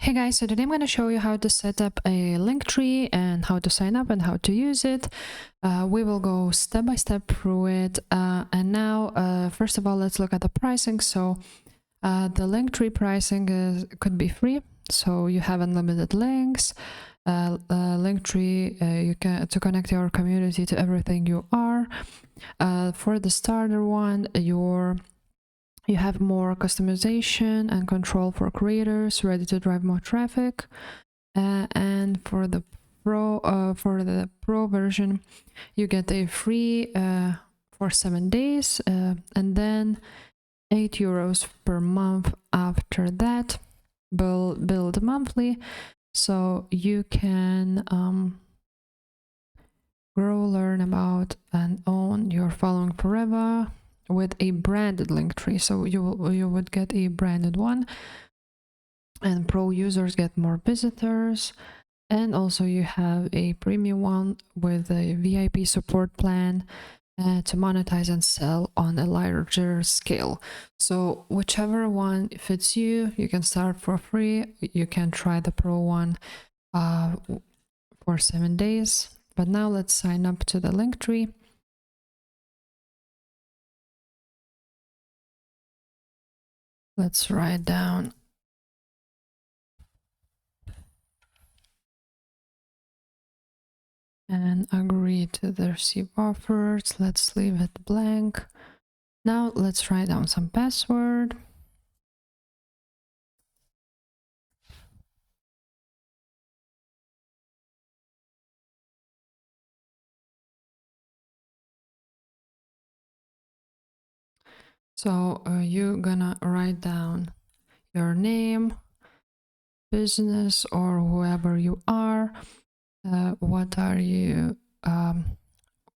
Hey guys, so today I'm going to show you how to set up a Linktree and how to sign up and how to use it. We will go step by step through it. And now, first of all, let's look at the pricing. So the Linktree pricing could be free. So you have unlimited links. Linktree, you can to connect your community to everything you are. For the starter one, you have more customization and control for creators ready to drive more traffic. And for the pro version, you get a free for 7 days, and then €8 per month after that. Build monthly, so you can grow, learn about, and own your following forever with a branded Linktree. So you would get a branded one, and pro users get more visitors. And also you have a premium one with a VIP support plan to monetize and sell on a larger scale. So whichever one fits you, you can start for free. You can try the pro one for 7 days. But now let's sign up to the Linktree. Let's write down and agree to the receive offers. Let's leave it blank. Now let's write down some password. So you're gonna write down your name, business, or whoever you are. What are you?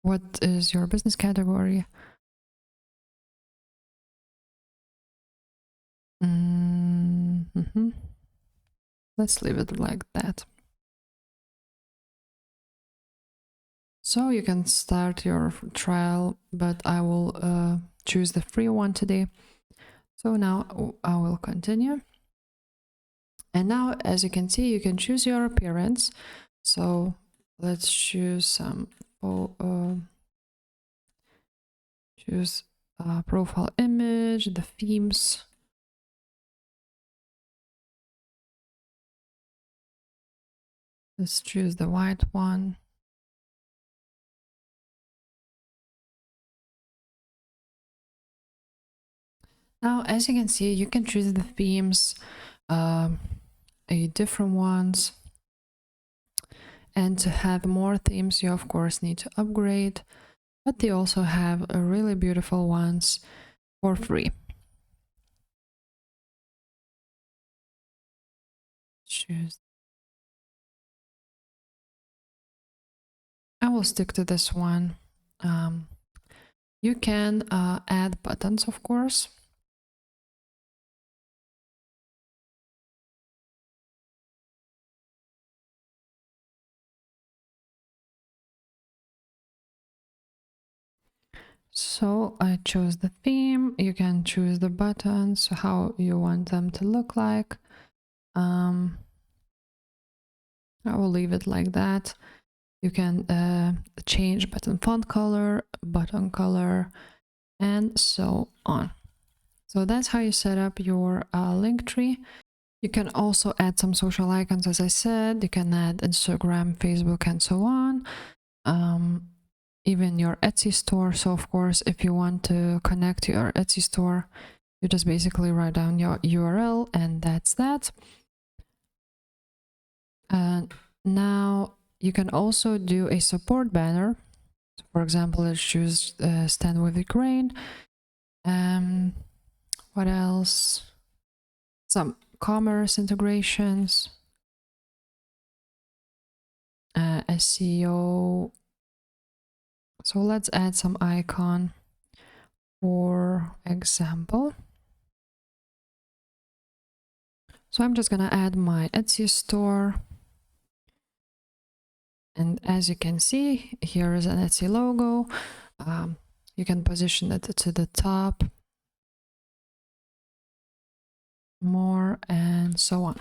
What is your business category? Let's leave it like that. So you can start your trial, but I will choose the free one today. So now I will continue. And now, as you can see, you can choose your appearance. So let's choose some choose profile image, the themes. Let's choose the white one. Now, as you can see, you can choose the themes, different ones. And to have more themes, you of course need to upgrade, but they also have really beautiful ones for free. Choose. I will stick to this one. You can add buttons, of course. So I chose the theme. You can choose the buttons, how you want them to look like. I will leave it like that. You can change button font color, button color, and so on. So that's how you set up your Linktree. You can also add some social icons, as I said. You can add Instagram, Facebook, and so on. Even your Etsy store. So of course, if you want to connect to your Etsy store, you just basically write down your URL, and that's that. And now you can also do a support banner. So for example, let's choose Stand with Ukraine. What else? Some commerce integrations, SEO. So let's add some icon, for example. So I'm just gonna add my Etsy store. And as you can see, here is an Etsy logo. You can position it to the top, more, and so on.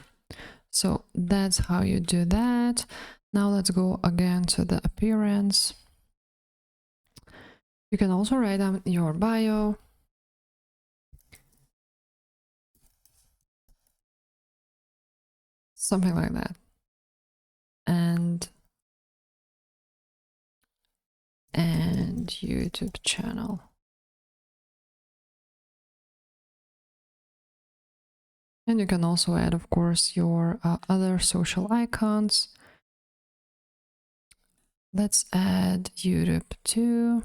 So that's how you do that. Now let's go again to the appearance. You can also write down your bio. Something like that. And YouTube channel. And you can also add, of course, your other social icons. Let's add YouTube too.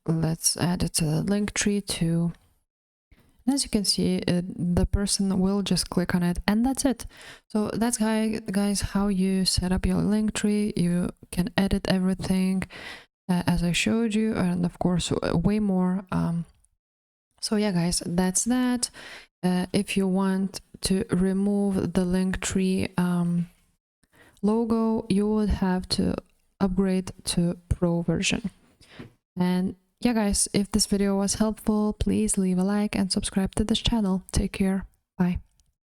Let's add it to the Linktree too. And as you can see, the person will just click on it, and that's it. So that's guys how you set up your Linktree. You can edit everything as I showed you, and of course way more. So yeah guys, that's that. If you want to remove the Linktree logo, you would have to upgrade to Pro version. And yeah guys, if this video was helpful, please leave a like and subscribe to this channel. Take care. Bye.